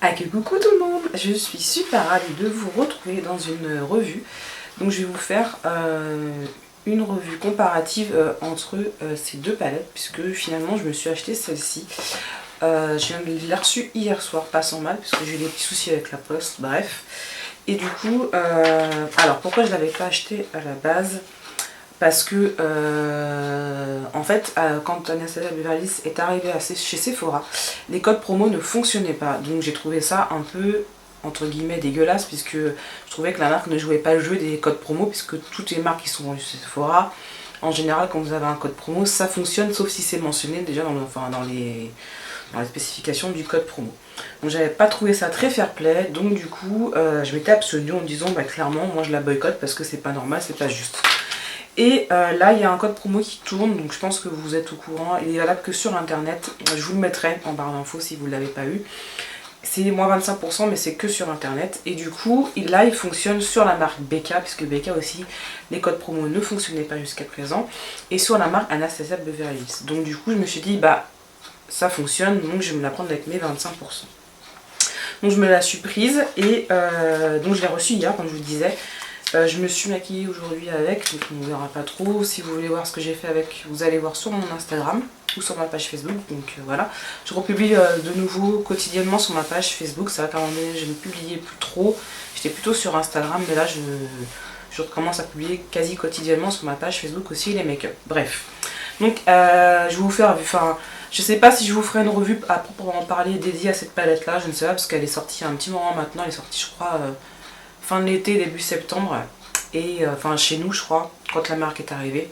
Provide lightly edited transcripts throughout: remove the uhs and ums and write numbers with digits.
Ah que coucou tout le monde, je suis super ravie de vous retrouver dans une revue. Donc je vais vous faire une revue comparative entre ces deux palettes, puisque finalement je me suis acheté celle-ci. Je l'ai reçue hier soir, pas sans mal, puisque j'ai eu des petits soucis avec la poste, bref. Et du coup, alors pourquoi je ne l'avais pas acheté à la base? Parce que en fait quand Anastasia Beverly Hills est arrivée chez Sephora, les codes promo ne fonctionnaient pas, donc j'ai trouvé ça un peu entre guillemets dégueulasse, puisque je trouvais que la marque ne jouait pas le jeu des codes promo, puisque toutes les marques qui sont vendues chez Sephora, en général quand vous avez un code promo ça fonctionne, sauf si c'est mentionné déjà dans les spécifications du code promo. Donc j'avais pas trouvé ça très fair play, donc du coup je m'étais abstenue en me disant bah clairement moi je la boycotte parce que c'est pas normal, c'est pas juste. Et là il y a un code promo qui tourne, donc je pense que vous êtes au courant, il est valable que sur internet, je vous le mettrai en barre d'infos si vous ne l'avez pas eu. C'est moins 25% mais c'est que sur internet, et du coup là il fonctionne sur la marque BK, puisque BK aussi les codes promo ne fonctionnaient pas jusqu'à présent, et sur la marque Anastasia Beverly Hills. Donc du coup je me suis dit bah ça fonctionne, donc je vais me la prendre avec mes 25%. Donc je me la suis prise, et donc je l'ai reçue hier comme je vous le disais. Je me suis maquillée aujourd'hui avec, donc on ne verra pas trop. Si vous voulez voir ce que j'ai fait avec, vous allez voir sur mon Instagram ou sur ma page Facebook. Donc voilà, je republie de nouveau quotidiennement sur ma page Facebook. Ça va qu'à un moment donné, je ne publiais plus trop. J'étais plutôt sur Instagram, mais là je recommence à publier quasi quotidiennement sur ma page Facebook aussi les make-up. Bref, donc je vais vous faire, enfin je sais pas si je vous ferai une revue à proprement parler dédiée à cette palette là, je ne sais pas, parce qu'elle est sortie il y a un petit moment maintenant. Elle est sortie je crois fin de l'été, début septembre, et enfin chez nous je crois, quand la marque est arrivée.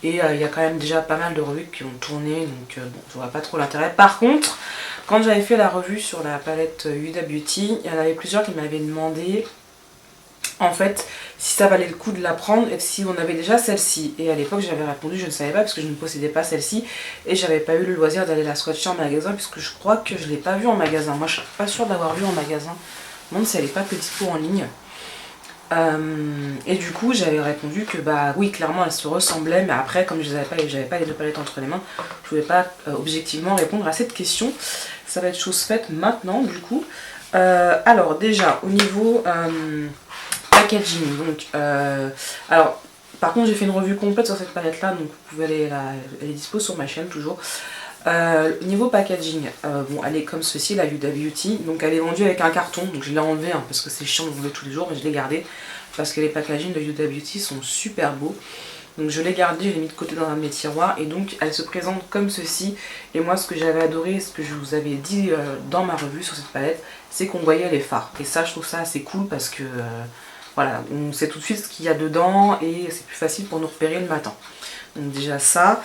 Et il y a quand même déjà pas mal de revues qui ont tourné, donc bon, je vois pas trop l'intérêt. Par contre, quand j'avais fait la revue sur la palette Huda Beauty, il y en avait plusieurs qui m'avaient demandé en fait si ça valait le coup de la prendre et si on avait déjà celle-ci. Et à l'époque j'avais répondu je ne savais pas, parce que je ne possédais pas celle-ci et j'avais pas eu le loisir d'aller la swatcher en magasin, puisque je crois que je l'ai pas vue en magasin. Moi je suis pas sûre d'avoir vu en magasin. Je me demande si elle n'est pas que dispo en ligne. Et du coup j'avais répondu que bah oui clairement elle se ressemblait, mais après comme j'avais pas les deux palettes entre les mains, je pouvais pas objectivement répondre à cette question. Ça va être chose faite maintenant du coup. Alors déjà au niveau packaging, donc alors par contre j'ai fait une revue complète sur cette palette là, donc vous pouvez aller elle est dispo sur ma chaîne toujours. Niveau packaging, bon elle est comme ceci, la Huda Beauty, donc elle est vendue avec un carton, donc je l'ai enlevé parce que c'est chiant de l'enlever tous les jours, mais je l'ai gardé parce que les packaging de Huda Beauty sont super beaux. Donc je l'ai gardé, je l'ai mis de côté dans un de mes tiroirs, et donc elle se présente comme ceci. Et moi ce que j'avais adoré, ce que je vous avais dit dans ma revue sur cette palette, c'est qu'on voyait les fards, et ça je trouve ça assez cool parce que voilà, on sait tout de suite ce qu'il y a dedans et c'est plus facile pour nous repérer le matin. Donc déjà ça.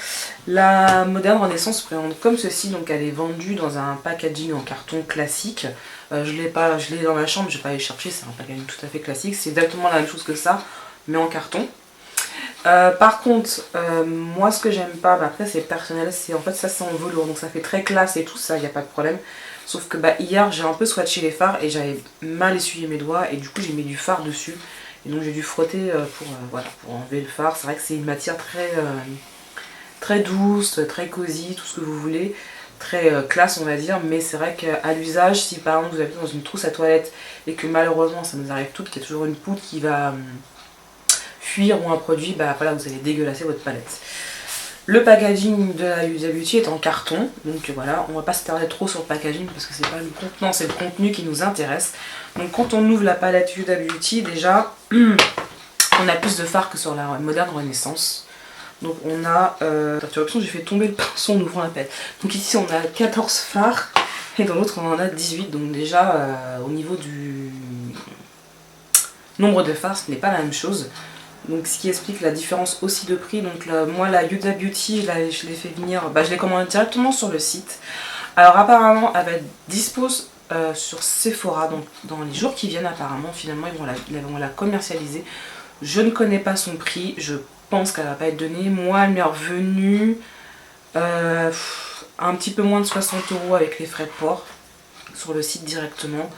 La Moderne Renaissance se présente comme ceci, donc elle est vendue dans un packaging en carton classique. Je l'ai dans ma chambre, je vais pas aller chercher, c'est un packaging tout à fait classique, c'est exactement la même chose que ça, mais en carton. Par contre, moi ce que j'aime pas, bah, après c'est personnel, c'est en fait ça c'est en velours, donc ça fait très classe et tout ça, il n'y a pas de problème. Sauf que bah, hier j'ai un peu swatché les fards et j'avais mal essuyé mes doigts, et du coup j'ai mis du fard dessus. Et donc j'ai dû frotter voilà, pour enlever le fard. C'est vrai que c'est une matière très douce, très cosy, tout ce que vous voulez, très classe on va dire, mais c'est vrai qu'à l'usage, si par exemple vous habitez dans une trousse à toilette et que malheureusement ça nous arrive toutes, qu'il y a toujours une poudre qui va fuir ou un produit, bah voilà, vous allez dégueulasser votre palette. Le packaging de la Huda Beauty est en carton, donc voilà, on va pas se tarder trop sur le packaging parce que c'est pas le contenant, c'est le contenu qui nous intéresse. Donc quand on ouvre la palette Huda Beauty, déjà, on a plus de fards que sur la Moderne Renaissance. Donc on a, j'ai fait tomber le pinceau en ouvrant la palette. Donc ici on a 14 fards, et dans l'autre on en a 18, donc déjà au niveau du nombre de fards, ce n'est pas la même chose. Donc ce qui explique la différence aussi de prix. Donc moi la Huda Beauty, je l'ai fait venir, je l'ai commandé directement sur le site. Alors apparemment elle va être dispo sur Sephora, donc dans les jours qui viennent apparemment. Finalement ils vont la commercialiser. Je ne connais pas son prix, je pense qu'elle va pas être donnée. Moi elle m'est revenue un petit peu moins de 60 € avec les frais de port sur le site directement.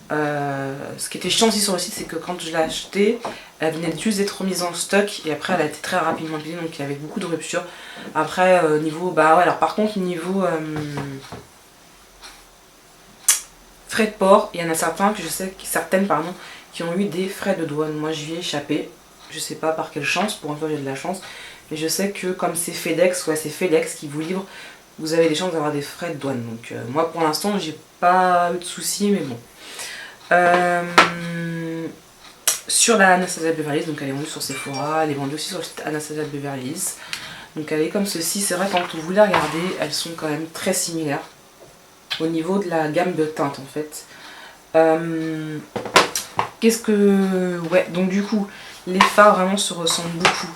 Ce qui était chiant aussi sur le site, c'est que quand je l'ai acheté, elle venait juste d'être remise en stock, et après elle a été très rapidement pliée, donc il y avait beaucoup de ruptures. Après niveau, bah ouais, alors par contre niveau frais de port. Il y en a certains que je sais, certaines pardon, qui ont eu des frais de douane. Moi j'y ai échappé, je sais pas par quelle chance, pour une fois j'ai de la chance, mais je sais que comme c'est FedEx, ouais c'est FedEx qui vous livre, vous avez des chances d'avoir des frais de douane. Donc moi pour l'instant j'ai pas eu de soucis, mais bon. Sur la Anastasia Beverly Hills, donc elle est vendue sur Sephora, elle est vendue aussi sur le site Anastasia Beverly Hills. Donc elle est comme ceci, c'est vrai quand vous les regardez, elles sont quand même très similaires au niveau de la gamme de teintes en fait. Qu'est-ce que... Ouais, donc du coup, les fards vraiment se ressemblent beaucoup.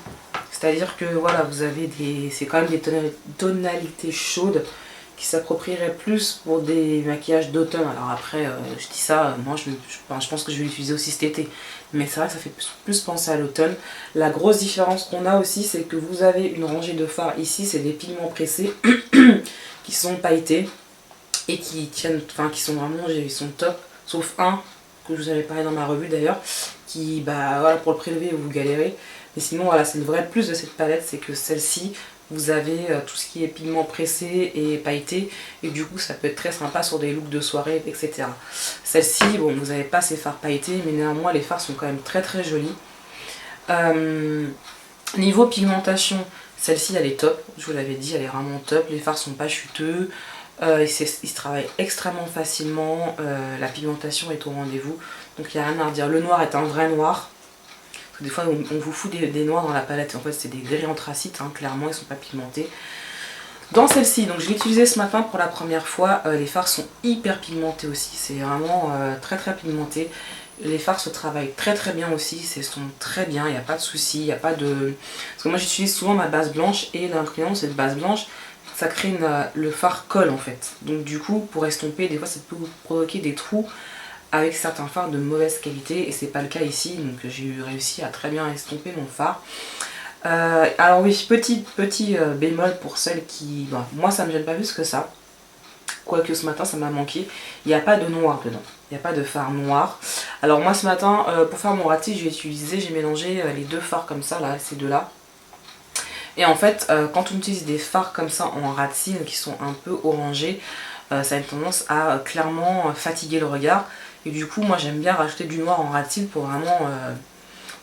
C'est-à-dire que voilà, vous avez des... C'est quand même des tonalités chaudes qui s'approprieraient plus pour des maquillages d'automne. Alors après, je dis ça, moi je pense que je vais l'utiliser aussi cet été. Mais c'est vrai que ça fait plus penser à l'automne. La grosse différence qu'on a aussi, c'est que vous avez une rangée de fards ici, c'est des pigments pressés qui sont pailletés et qui tiennent, enfin qui sont vraiment, ils sont top, sauf un que je vous avais parlé dans ma revue d'ailleurs, qui, bah voilà, pour le prélever vous galérez. Mais sinon voilà, c'est le vrai plus de cette palette, c'est que celle-ci, vous avez tout ce qui est pigment pressé et pailleté, et du coup ça peut être très sympa sur des looks de soirée, etc. Celle-ci, bon, vous n'avez pas ces fards pailletés, mais néanmoins les fards sont quand même très très jolis. Niveau pigmentation, celle-ci elle est top, je vous l'avais dit, elle est vraiment top, les fards sont pas chuteux, ils se travaillent extrêmement facilement, la pigmentation est au rendez-vous, donc il n'y a rien à redire. Le noir est un vrai noir. Des fois on vous fout des noirs dans la palette, en fait c'est des gris anthracite, hein, clairement ils sont pas pigmentés. Dans celle-ci, donc je l'ai utilisée ce matin pour la première fois, les fards sont hyper pigmentés aussi, c'est vraiment très très pigmenté. Les fards se travaillent très très bien aussi, sont très bien, il n'y a pas de souci, il n'y a pas de... Parce que moi j'utilise souvent ma base blanche et l'inconvénient cette base blanche, ça crée le fard colle en fait. Donc du coup pour estomper, des fois ça peut vous provoquer des trous avec certains fards de mauvaise qualité et c'est pas le cas ici, donc j'ai réussi à très bien estomper mon fard. Alors oui, petit bémol pour celles qui... Bon, moi ça me gêne pas plus que ça, quoique ce matin ça m'a manqué, il n'y a pas de noir dedans, il n'y a pas de fard noir. Alors moi ce matin, pour faire mon ratis, j'ai mélangé les deux fards comme ça, là, ces deux là. Et en fait, quand on utilise des fards comme ça en ratis, qui sont un peu orangés, ça a une tendance à clairement fatiguer le regard. Et du coup moi j'aime bien rajouter du noir en ratil pour vraiment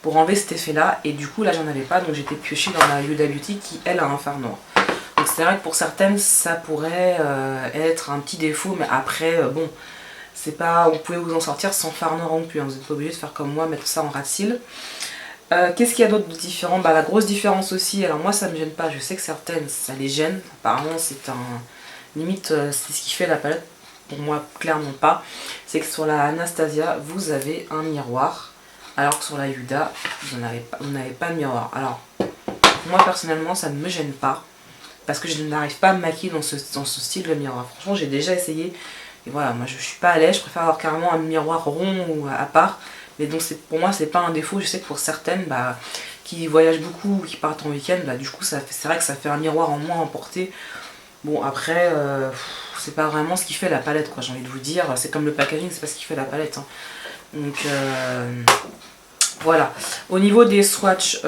pour enlever cet effet là, et du coup là j'en avais pas, donc j'étais piochée dans la Huda Beauty qui elle a un fard noir. Donc c'est vrai que pour certaines ça pourrait être un petit défaut, mais après bon, c'est pas, vous pouvez vous en sortir sans fard noir non plus, hein. Vous n'êtes pas obligé de faire comme moi, mettre ça en ratil. Qu'est-ce qu'il y a d'autre de différent? Bah la grosse différence aussi, alors moi ça me gêne pas, je sais que certaines ça les gêne, apparemment c'est un... limite c'est ce qui fait la palette. Pour moi, clairement pas. C'est que sur la Anastasia, vous avez un miroir, alors que sur la Huda, vous n'avez pas de miroir. Alors, moi personnellement, ça ne me gêne pas, parce que je n'arrive pas à me maquiller dans ce style de miroir. Franchement, j'ai déjà essayé, et voilà, moi je suis pas à l'aise, je préfère avoir carrément un miroir rond ou à part. Mais donc pour moi, c'est pas un défaut. Je sais que pour certaines, bah, qui voyagent beaucoup, qui partent en week-end, bah, du coup, c'est vrai que ça fait un miroir en moins à emporter. Bon, après... c'est pas vraiment ce qui fait la palette, quoi, j'ai envie de vous dire. C'est comme le packaging, c'est pas ce qui fait la palette, hein. Donc voilà. Au niveau des swatchs,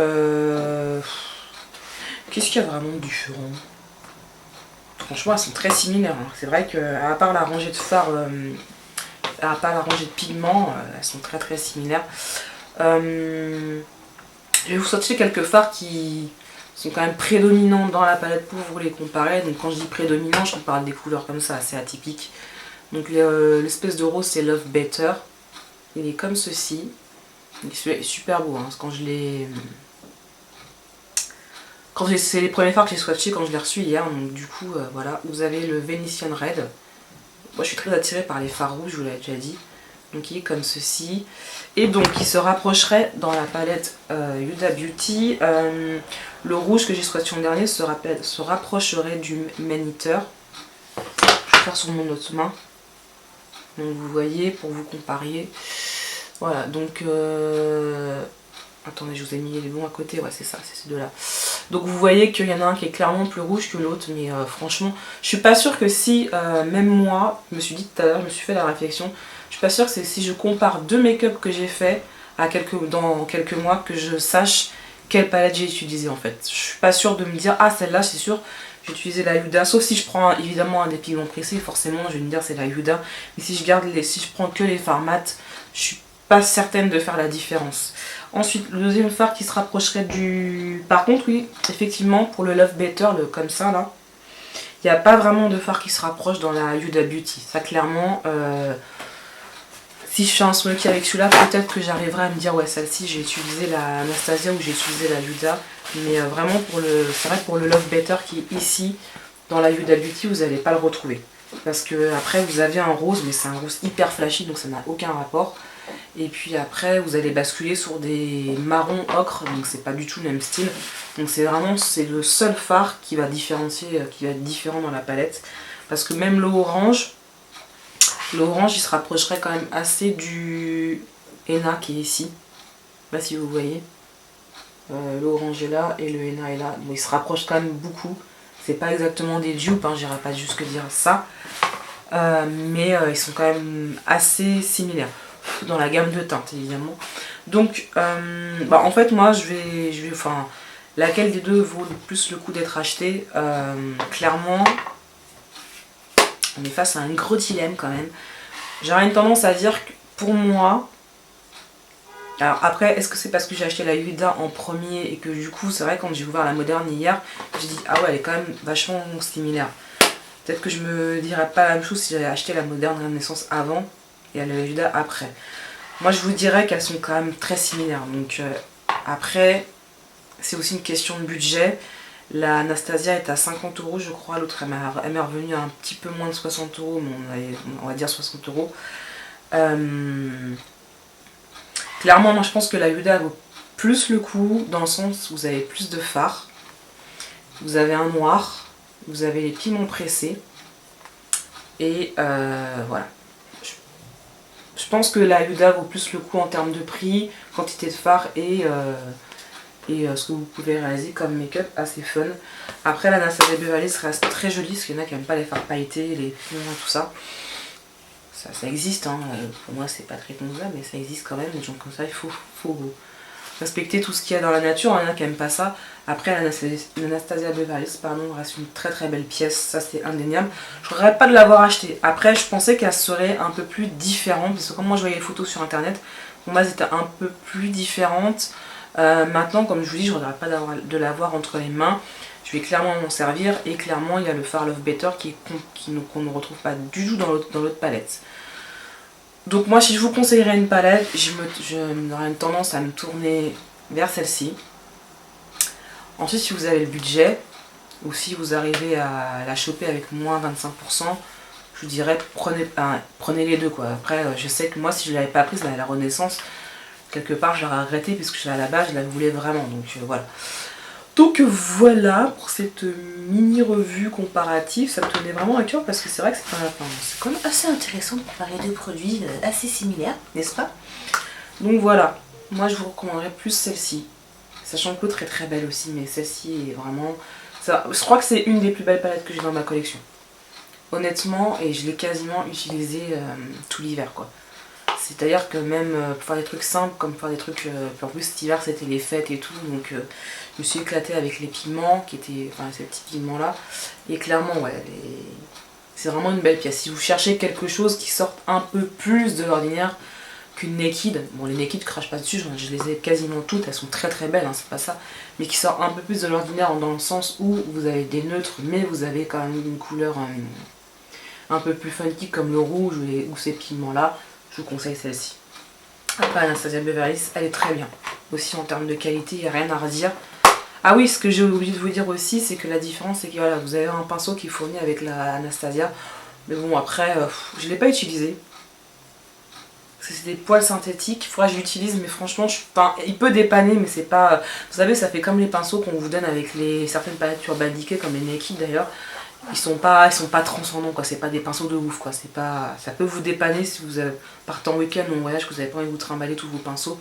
qu'est-ce qu'il y a vraiment de différent? Franchement elles sont très similaires, hein. C'est vrai que à part la rangée de fards, à part la rangée de pigments, elles sont très très similaires. Je vais vous swatcher quelques fards qui sont quand même prédominants dans la palette pour vous les comparer. Donc quand je dis prédominant, je vous parle des couleurs comme ça, assez atypiques. Donc l'espèce de rose c'est Love Better. Il est comme ceci. Il est super beau, hein. C'est les premiers fards que j'ai swatchés quand je l'ai reçu hier. Donc du coup voilà, vous avez le Venetian Red. Moi je suis très attirée par les fards rouges, je vous l'avais déjà dit. Donc il est comme ceci. Et donc il se rapprocherait dans la palette Huda Beauty. Le rouge que j'ai swatché en dernier se rapprocherait du Man Eater. Je vais faire sur mon autre main. Donc vous voyez, pour vous comparer. Voilà, donc... Attendez, je vous ai mis les bons à côté. Ouais, c'est ça, c'est ces deux-là. Donc vous voyez qu'il y en a un qui est clairement plus rouge que l'autre. Mais franchement, je suis pas sûre que si, même moi, je me suis dit tout à l'heure, je me suis fait la réflexion, je suis pas sûre que c'est si je compare deux make-up que j'ai fait dans quelques mois que je sache quelle palette j'ai utilisée en fait. Je suis pas sûre de me dire, ah celle-là c'est sûr, je vais utiliser la Huda, sauf si je prends évidemment un des pigments pressés, forcément je vais me dire c'est la Huda. Mais si je prends que les fards mat, je suis pas certaine de faire la différence. Ensuite, le deuxième fard qui se rapprocherait du... Par contre, oui, effectivement, pour le Love Better, comme ça, là, il n'y a pas vraiment de fard qui se rapproche dans la Huda Beauty. Ça, clairement, si je fais un smoky avec celui-là, peut-être que j'arriverai à me dire, ouais, celle-ci, j'ai utilisé la Anastasia ou j'ai utilisé la Huda. Mais vraiment, c'est vrai que pour le Love Better qui est ici, dans la Huda Beauty, vous n'allez pas le retrouver. Parce que après, vous avez un rose, mais c'est un rose hyper flashy, donc ça n'a aucun rapport. Et puis après vous allez basculer sur des marrons ocre, donc c'est pas du tout le même style. Donc c'est le seul fard qui va différencier, qui va être différent dans la palette. Parce que même l'orange il se rapprocherait quand même assez du henna qui est ici. Je sais pas si vous voyez. L'orange est là et le henna est là. Bon, il se rapproche quand même beaucoup. C'est pas exactement des dupes, hein, j'irai pas jusque dire ça. Mais ils sont quand même assez similaires. Dans la gamme de teintes évidemment. Donc en fait moi enfin laquelle des deux vaut le plus le coup d'être achetée, clairement on est face à un gros dilemme quand même. J'aurais une tendance à dire que pour moi, alors après est-ce que c'est parce que j'ai acheté la Huda en premier et que du coup c'est vrai quand j'ai ouvert la moderne hier, j'ai dit ah ouais elle est quand même vachement similaire. Peut-être que je me dirais pas la même chose si j'avais acheté la moderne Renaissance avant et la Huda après. Moi je vous dirais qu'elles sont quand même très similaires. Donc après c'est aussi une question de budget. La Anastasia est à 50 € je crois, l'autre elle m'est revenue à un petit peu moins de 60 €, mais on va dire 60 €. Clairement moi je pense que la Huda vaut plus le coup dans le sens où vous avez plus de fards. Vous avez un noir, vous avez les piments pressés et voilà. Je pense que la Huda vaut plus le coup en termes de prix, quantité de fard et ce que vous pouvez réaliser comme make-up assez fun. Après la Anastasia Beverly Hills reste très jolie parce qu'il y en a qui n'aiment pas les fards pailletés, les piments et tout ça. Ça existe, hein. Pour moi c'est pas très convenable mais ça existe quand même, des gens comme ça il faut respecter tout ce qu'il y a dans la nature, il y en a qui n'aiment pas ça. Après l'Anastasia Beverly Hills reste une très très belle pièce, ça c'est indéniable. Je regrette pas de l'avoir achetée. Après je pensais qu'elle serait un peu plus différente, parce que comme moi je voyais les photos sur internet, pour moi c'était un peu plus différente. Maintenant comme je vous dis, je regrette pas de l'avoir entre les mains. Je vais clairement m'en servir et clairement il y a le Far Love Better qu'on ne retrouve pas du tout dans l'autre palette. Donc moi si je vous conseillerais une palette, j'aurais une tendance à me tourner vers celle-ci. Ensuite si vous avez le budget, ou si vous arrivez à la choper avec moins 25%, je vous dirais prenez les deux quoi. Après je sais que moi si je ne l'avais pas prise, la Renaissance, quelque part je l'aurais regretté puisque à la base je la voulais vraiment. Donc voilà. Donc voilà pour cette mini revue comparative, ça me tenait vraiment à cœur parce que c'est vrai que c'est quand même assez intéressant de comparer deux produits assez similaires, n'est-ce pas? Donc voilà, moi je vous recommanderais plus celle-ci, sachant que l'autre est très belle aussi, mais celle-ci est vraiment... je crois que c'est une des plus belles palettes que j'ai dans ma collection, honnêtement, et je l'ai quasiment utilisée tout l'hiver quoi. C'est-à-dire que même pour faire des trucs simples, comme faire des trucs... en plus cet hiver c'était les fêtes et tout, donc je me suis éclatée avec les pigments, qui étaient... Enfin ces petits pigments là. Et clairement ouais, c'est vraiment une belle pièce. Si vous cherchez quelque chose qui sorte un peu plus de l'ordinaire qu'une Naked, bon les Naked crache pas dessus, je les ai quasiment toutes, elles sont très très belles, hein, c'est pas ça. Mais qui sort un peu plus de l'ordinaire dans le sens où vous avez des neutres, mais vous avez quand même une couleur un peu plus funky comme le rouge ou ces pigments là. Je vous conseille celle-ci. Après Anastasia Beverly Hills, elle est très bien. Aussi en termes de qualité, il n'y a rien à redire. Ah oui, ce que j'ai oublié de vous dire aussi, c'est que la différence, c'est que voilà, vous avez un pinceau qui est fourni avec la Anastasia. Mais bon, après, je ne l'ai pas utilisé. Parce que c'est des poils synthétiques. Il faudra que je l'utilise, mais franchement, il peut dépanner, mais c'est pas... Vous savez, ça fait comme les pinceaux qu'on vous donne avec certaines palettes Urban Decay, comme les Naked d'ailleurs. Ils sont pas transcendants quoi, c'est pas des pinceaux de ouf quoi, c'est pas, ça peut vous dépanner si vous partez en week-end ou en voyage, que vous avez pas envie de vous trimballer tous vos pinceaux,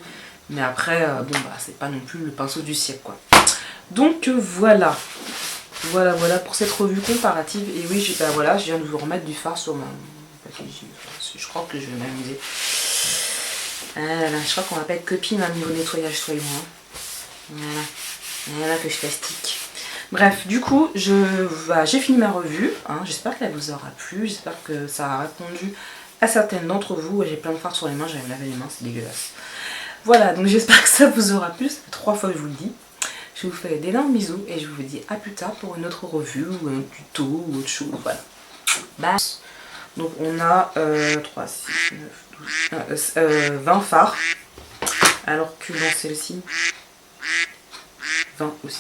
mais après bon bah c'est pas non plus le pinceau du siècle quoi. Donc voilà pour cette revue comparative. Et oui voilà, je viens de vous remettre du fard sur ma packaging, je crois que je vais m'amuser. Je crois qu'on va pas être copines au niveau nettoyage toi et moi, hein. Voilà que je plastique. Bref, du coup, j'ai fini ma revue. Hein. J'espère qu'elle vous aura plu. J'espère que ça a répondu à certaines d'entre vous. J'ai plein de fards sur les mains, j'avais lavé les mains, c'est dégueulasse. Voilà, donc j'espère que ça vous aura plu. Ça fait 3 fois que je vous le dis. Je vous fais d'énormes bisous et je vous dis à plus tard pour une autre revue ou un tuto ou autre chose. Voilà. Bye. Donc on a 3, 6, 9, 12, 20 fards. Alors que dans celle-ci, 20 aussi.